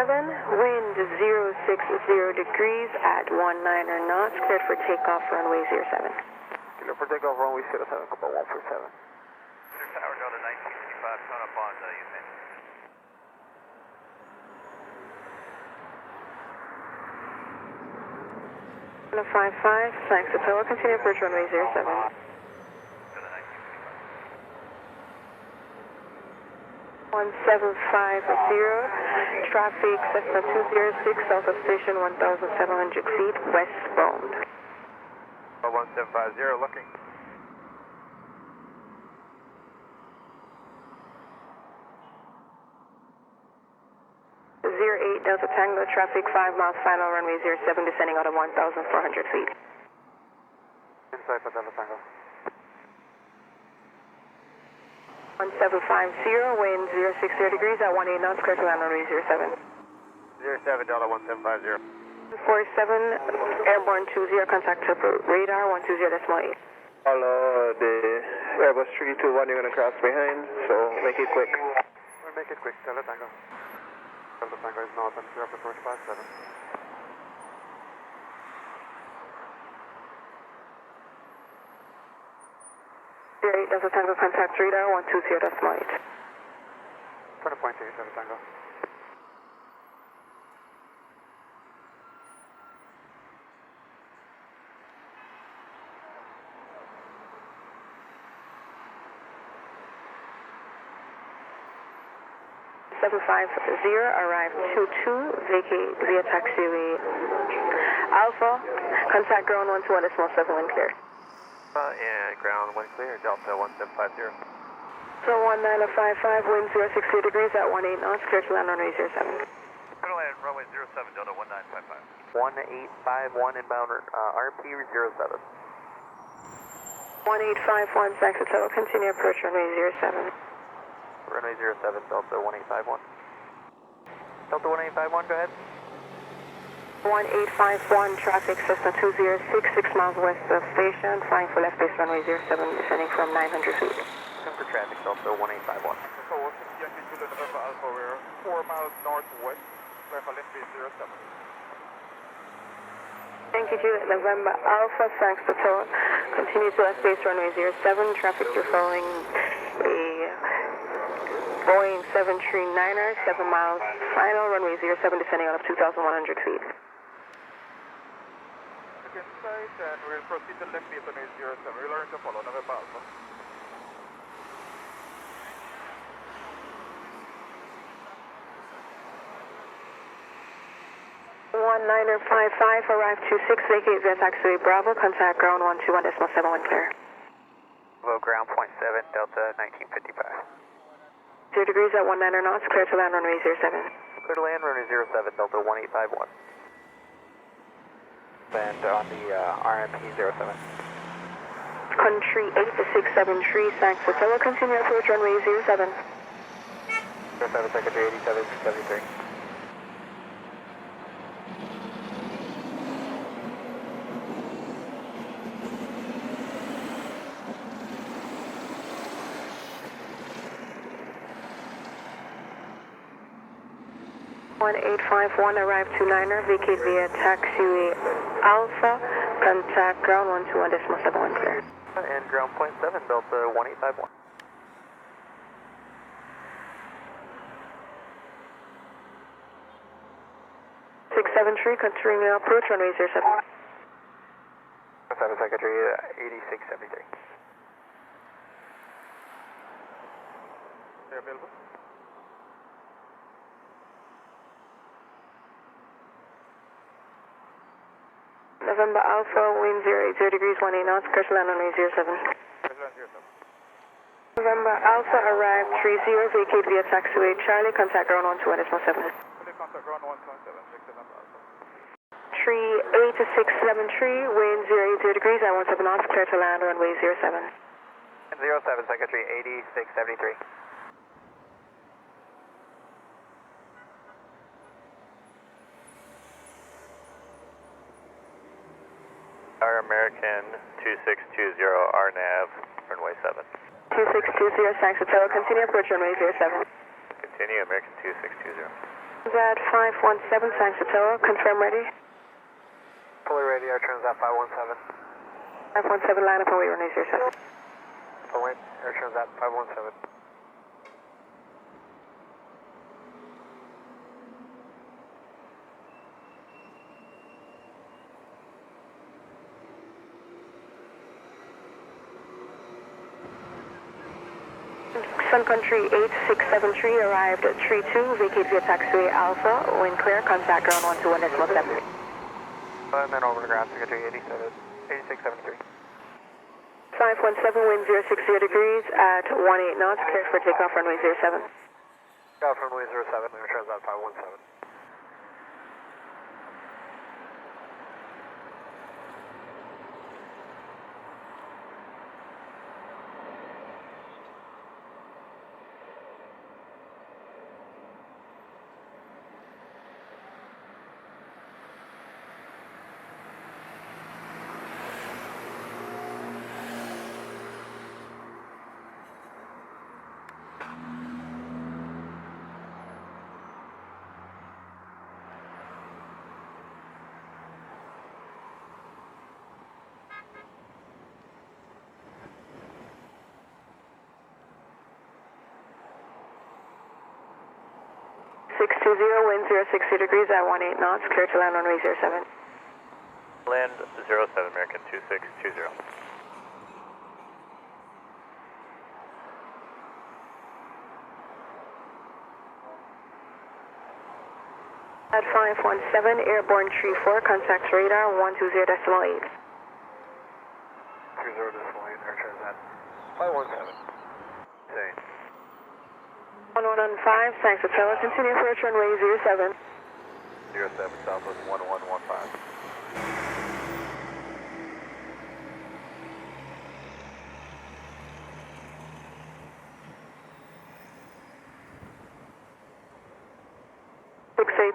wind 060 degrees at 19 knots, cleared for takeoff runway 07. Clear for takeoff runway 07, Copa 147. Tower Delta 1955, turn up on Houston. 55, thanks to tower, continue approach runway 07. 1750, traffic Cessna 206, south of station 1,700 feet, westbound. 1750, looking. 08 Delta Tango, traffic 5 miles, final runway 07, descending out of 1,400 feet. Inside for Delta Tango. 1750, wind 060 degrees at 18 knots, clear to land runway 07. 07 Delta 1750. 47, airborne 20, contact radar 120.8. Hello, the Airbus 321, you're going to cross behind, so make it quick. We'll make it quick, Delta Tango. Delta Tango is north and clear up approach 57. 08 Delta Tango, contact radar 120.8. 20.8 Delta Tango. Arrive 22, vacate via taxiway Alpha, contact ground 12.7 wind clear. And ground wind clear, Delta 1750. So 1955, wind 060 degrees at 18 knots, clear to land runway 07. Clear to land runway 07 Delta 1955. 1851 inbound RP 07. 1851, thanks to total, continue approach runway 07. Runway 07 Delta 1851. Delta 1851, go ahead. 1851, traffic Cessna 206, 6 miles west of station, flying for left base runway 07, descending from 900 feet. For traffic Delta 1851. So, Yankee to the November Alpha, we're 4 miles northwest, clear for left base 07. Thank you, Juliet November Alpha, thanks to total. Continue to left base runway 07, traffic you're following a Boeing 739er, 7 miles, final runway 07, descending out of 2,100 feet. Inside, and we'll proceed to left base runway 07. We'll learn to follow November Alpha. 1955, arrive 26, vacate via taxiway Bravo, contact ground 121.7 wind clear. Low ground 0.7 Delta 1955. 0 degrees at 19 knots, clear to land runway 07. Clear to land runway 07 Delta 1851. And on the RMP 07. Country 8673, thanks to total, continue approach runway 07. 07 Secretary 8773. 1851, arrive 29er, vacate via taxiway Alpha, contact ground 121.7 wind clear. And ground 0.7 Delta 1851. 673, continuing approach runway 07. 07 Secretary 8673. They're available. November Alpha, wind 080 degrees, 18 knots, clear to land runway 07. November Alpha, arrive 30, vacate via taxiway Charlie, contact ground 121.7. Contact ground 117, November Alpha. 38673, wind 080 degrees at 17 knots, clear to land runway 07. 07 Secretary 8673. Our American 2620, RNAV, runway 7. 2620, thanks to total, continue approach runway 07. Continue, American 2620. Transat 517, thanks Attila, confirm ready. Fully ready, Air Transat 517. 517, line up and wait runway 07. Full wait, Air Transat 517. Sun Country 8673 arrived at 32, vacate via taxiway Alpha, wind clear, contact ground 121.7. And then over to ground, to 8673. 517, wind 060 degrees at 18 knots, clear for takeoff runway 07. Got runway 07, Air Transat 517. Wind 060 degrees at 18 knots, clear to land runway 07. Land 07, American 2620. At 517, airborne tree 4, contact radar 120.8. 30.8, Air Transat 517. Same. 1115, thanks Attila, continue approach runway 07. 07, Southwest 1115.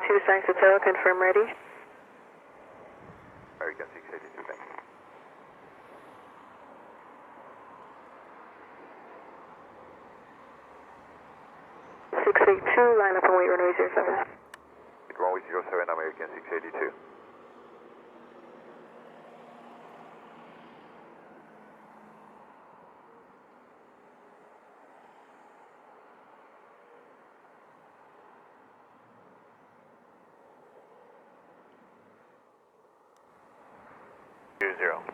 Two, thanks Attila, confirm ready. American 682, thank you. Line up and wait runway 07. Runway 07, American 682. Zero.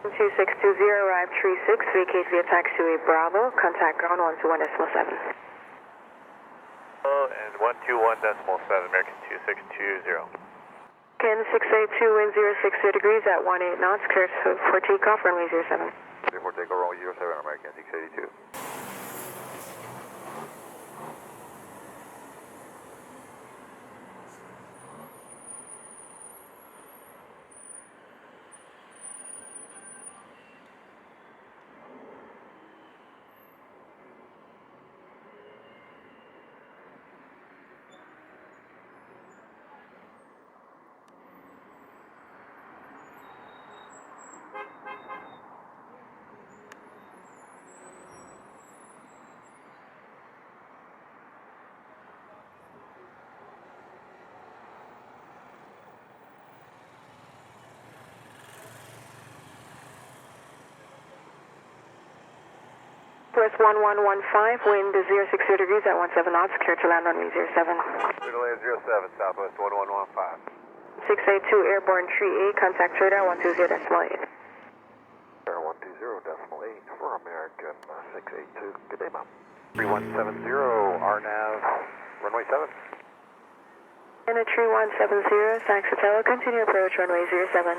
2620, arrive 36, vacate via taxiway Bravo, contact ground 121.7. And 121.7, American 2620. Can 682, wind 060 degrees at 18 knots, clear for takeoff, runway 07. Before takeoff, runway 07, American 682. Northwest 1115, wind 060 degrees at 17 knots, clear to land runway 07. Clear to land 07, Southwest 1115. 682, airborne tree 8, contact radar 120.8. Air 120.8 for American 682. Good day, Mom. 3170, RNAV, runway 7. And a tree 170, thanks Attila, continue approach runway 07.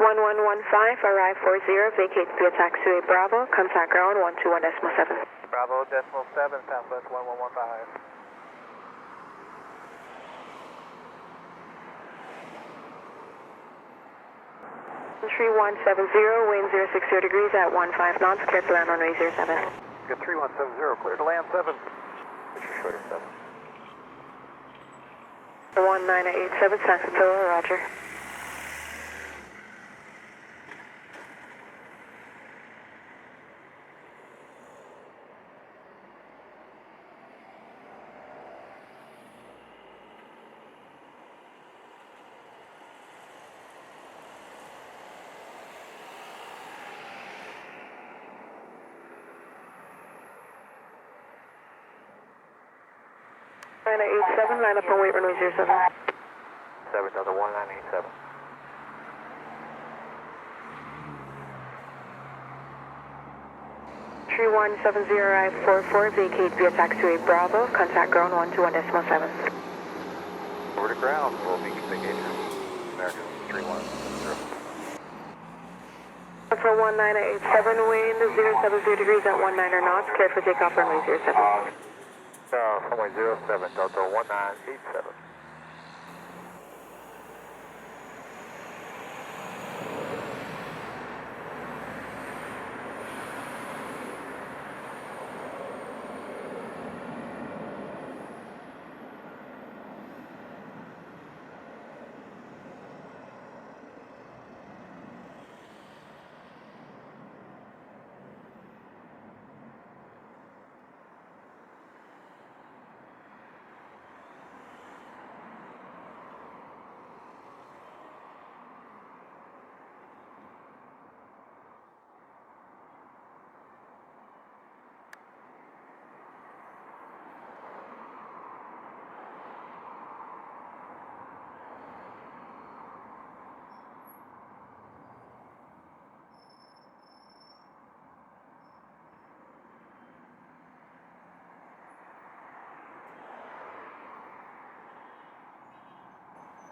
1115, arrive 40, vacate via taxiway Bravo, contact ground 121.7. Bravo, decimal 7, Southwest 1115. Country 170, wind 060 degrees at 15 knots, clear to land runway 07. Good 3170, clear to land 7. Picture shorter 7. 1987, San Francisco, roger. Nine 87, line up and wait runway 07. 7 Delta 1987. Tree 170, arrive 44, vacate via taxiway Bravo, contact ground 121.7. Over to ground, we'll be vacation. American 3170. For 1987, wind 070 degrees at 19 knots, cleared for takeoff runway 07. Runway 07, Delta 1987.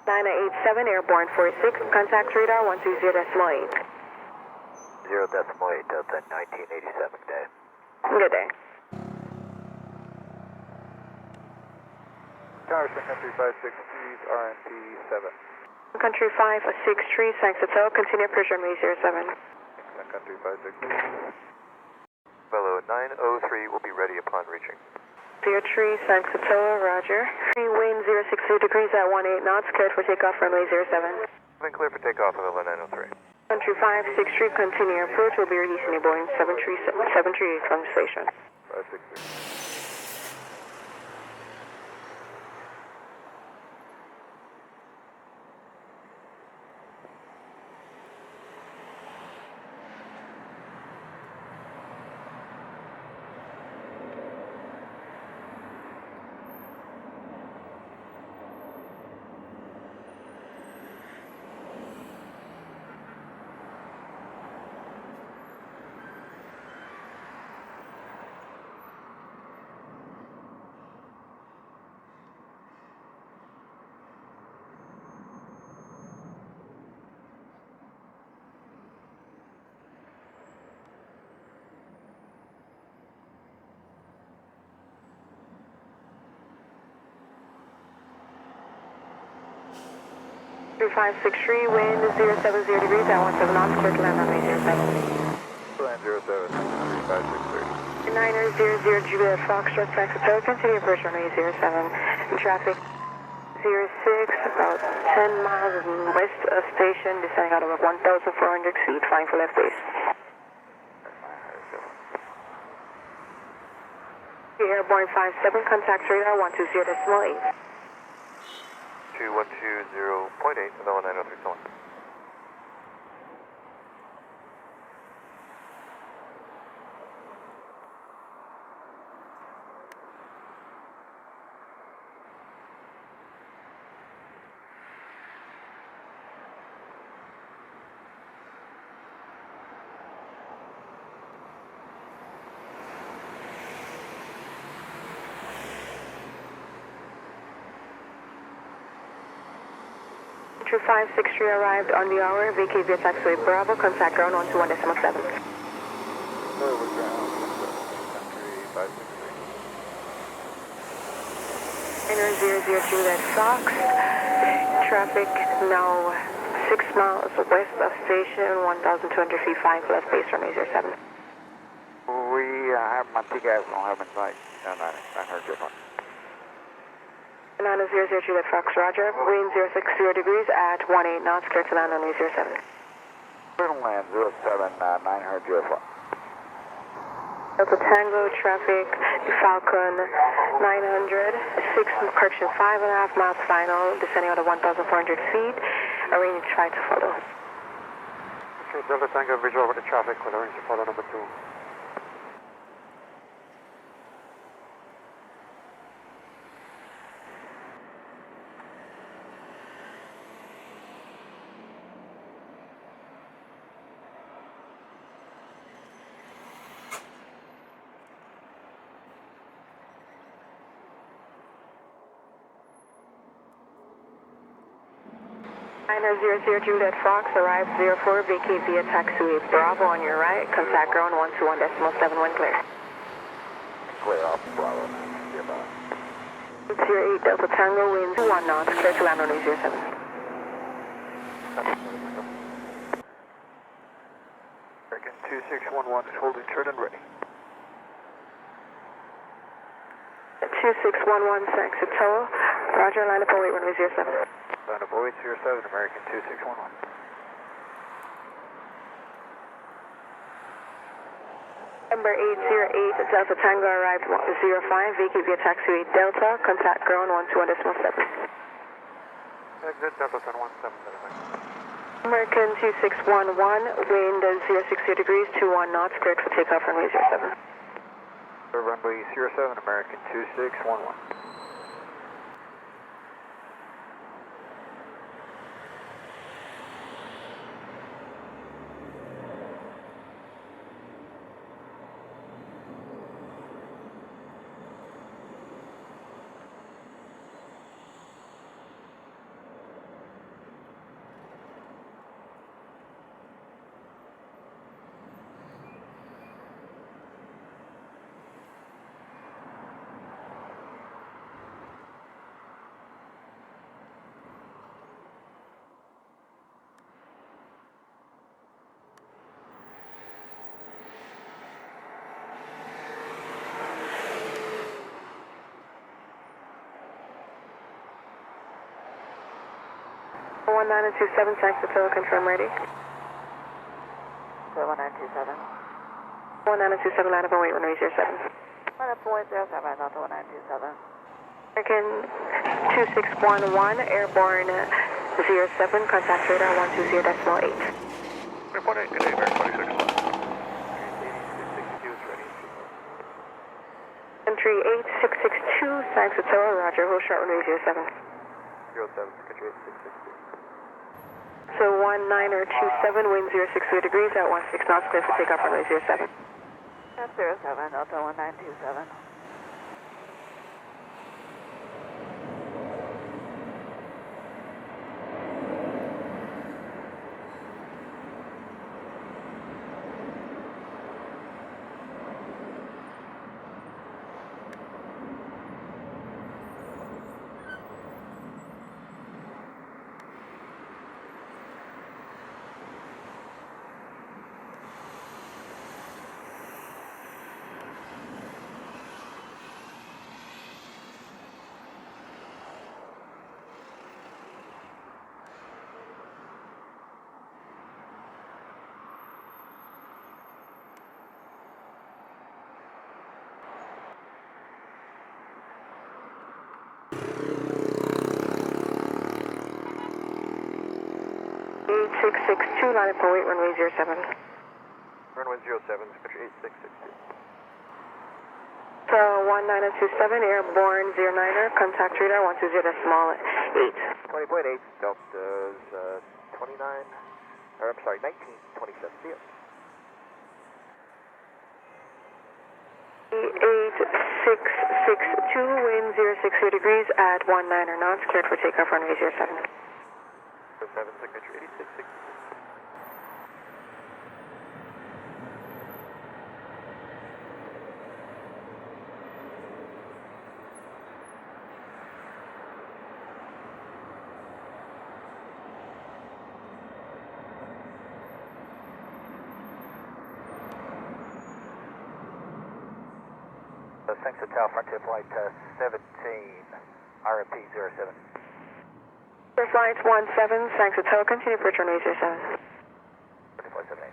Nine 87, airborne 46, contact radar 120.8. 0.8, Delta 1987 day. Good day. Congressman Country 563, RNT 7. Country 563, San Hotel, continue approach runway 07. Country 563. Avelo 903 will be ready upon reaching. 03, San Hotel, roger. Free wind 060 degrees at 18 knots, cleared for takeoff runway 07. Been clear for takeoff on the 903. Country 563, continue approach, will be releasing a Boeing 738 from the station. 563. Country 563, wind 070 degrees at 17 knots, cleared to land runway 07. Land 07, Country 563. 900 Juliet Foxtrot, San Hotel, continue approach runway 07. Traffic 06, about 10 miles west of station, descending out of 1,400 feet, flying for left base. Airborne 57, contact radar 120.8. 2120.8, Avelo 903 so on. 12563 arrived on the hour. Vacate via taxiway Bravo. Contact ground 121.7. Over ground, country 563. 9000 Juliet Fox. Traffic now 6 miles west of station, 1,200 feet, 5 left, base runway 07. We have Montego, don't have in sight. No, I heard this one. 9000 Juliet Fox, roger. Wind 060 degrees at 18 knots, clear to land on 07. Clear to land 07, 900 Fox. Delta Tango, traffic, Falcon 900, 6 correction, 5.5 miles final, descending out of 1,400 feet. Arrange to try to follow. Okay, Delta Tango, visual over the traffic, we'll arrange to follow number 2. Niner 00 Juliet Fox, arrived 04, vacate via taxiway Bravo on your right, contact ground 121.7 when clear. Clear off Bravo, 08 Delta Tango, wind 1 knots, clear to land on 07. American 2611 is holding turn and ready. 2611, Saxatoa, roger, line up and wait runway 07. Line up 0807, American 2611. Number 808 Delta Tango, arrived 05, vacate via taxiway Delta, contact ground 121.7. Exit Delta Sun 17. American 2611, wind 060 degrees, 21 knots, cleared for takeoff runway 07. Runway 07, American 2611. One 1927, Saxatoa, confirm ready. 1927. 1927, line up and wait runway 07. Line up point 07, Delta 1927. American 2611, airborne 07, contact radar 120.8. Report 8, good day, American 2611. Entry 8662, Saxatoa, roger, hold short runway 07. 07, country 8662. So 1927, wind 060 degrees at 16 knots, clear for takeoff runway 07. That's 07, Delta 1927. Line up and wait runway 07. Runway 07, country 8662. So 1927, airborne 09er, contact radar 120.8. 20.8, Delta's 29, or I'm sorry, 1927. See ya. 8662, wind 060 degrees at 19 knots, cleared for takeoff runway 07. 7, signature 86. Thanks to Tower Frontier Flight 17, RMP 07. Flight 17, thanks to Tower, continue approach runway 07. Flight 78.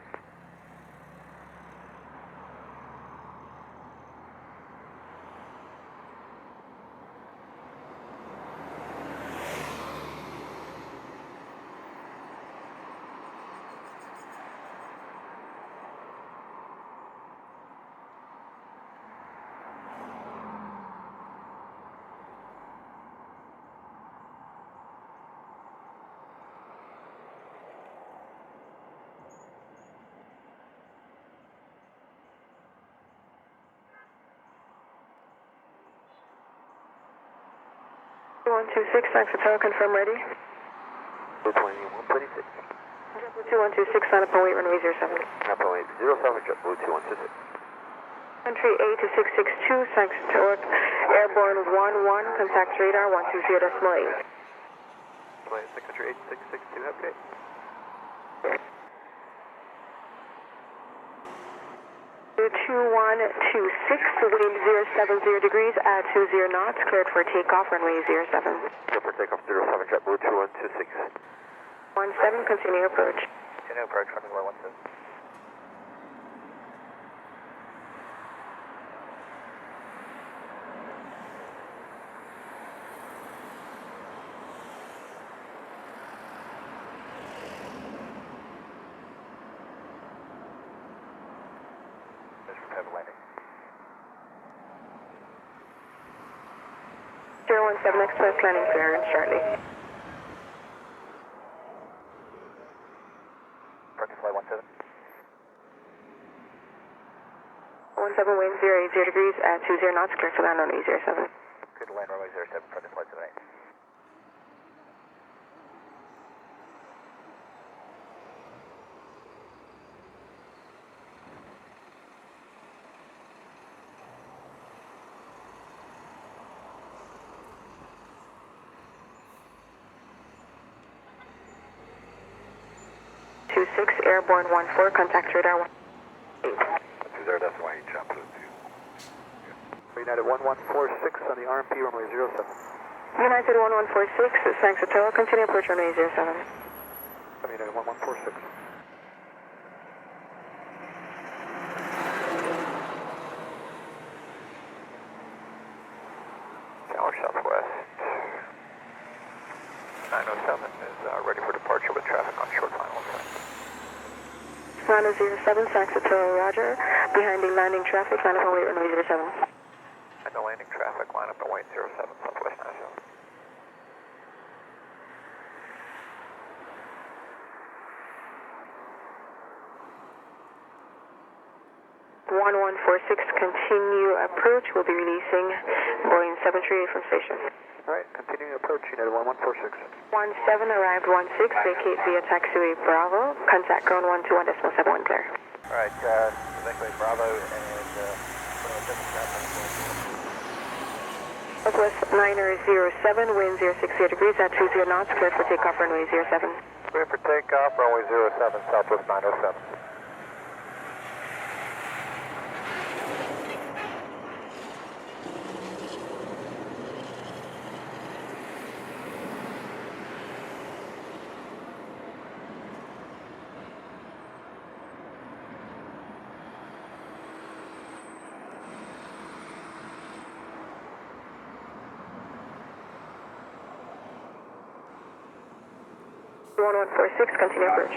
One two six, thanks to Tower, confirm ready. 126. JetBlue 2126, line up and wait runway 07. Apple 807, JetBlue 2126. Country A to 662, thanks to Tower, airborne 11, contact radar 120.8. Flight signature 8662, have a good day. Two 2126, wind 070 degrees at 20 knots, cleared for takeoff, runway 07. Clear for takeoff 07, JetBlue 2126. 17, continue approach. Continue approach, runway 17. Prepare for landing. 017, express landing clearance shortly. Frontier Flight 17. 17, wind 080 degrees at 20 knots, cleared for land runway 07. Good to land runway 07, Frontier Flight 78. Airborne 14, contact radar 18. 20.8, JetBlue 2. United 1146 on the RMP runway 07. United 1146, thanks to Tower, continue approach runway 07. United 1146. Tower Southwest 907 is ready for departure with traffic on short final sign. Line 07, thanks to Tower, roger. Behind the landing traffic, line up and wait runway 07. And the landing traffic, line up and wait 07, Southwest 907. 1146, continue approach. We'll be releasing Boeing 738 from station. Alright, continuing approach, United 1146. 17 arrived 16, vacate via taxiway Bravo. Contact ground 121.71 clear. Alright, evacuate Bravo and Southwest 907, wind 060 degrees at 20 knots, cleared for takeoff runway 07. clear for takeoff, runway 07, Southwest 907. One 1146, continue approach.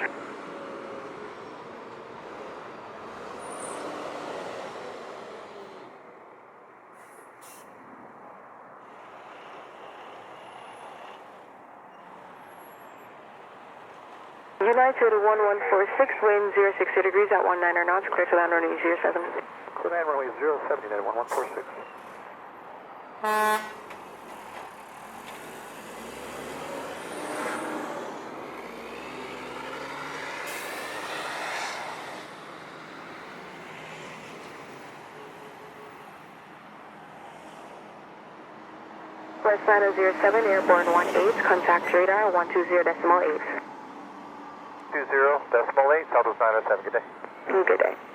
United 1146, wind 060 degrees at 19 knots, clear to land runway 07. Clear land runway 07, United 1146. West 9007, airborne 18, contact radar 120.8. 20.8, Southwest 907, good day. Good day.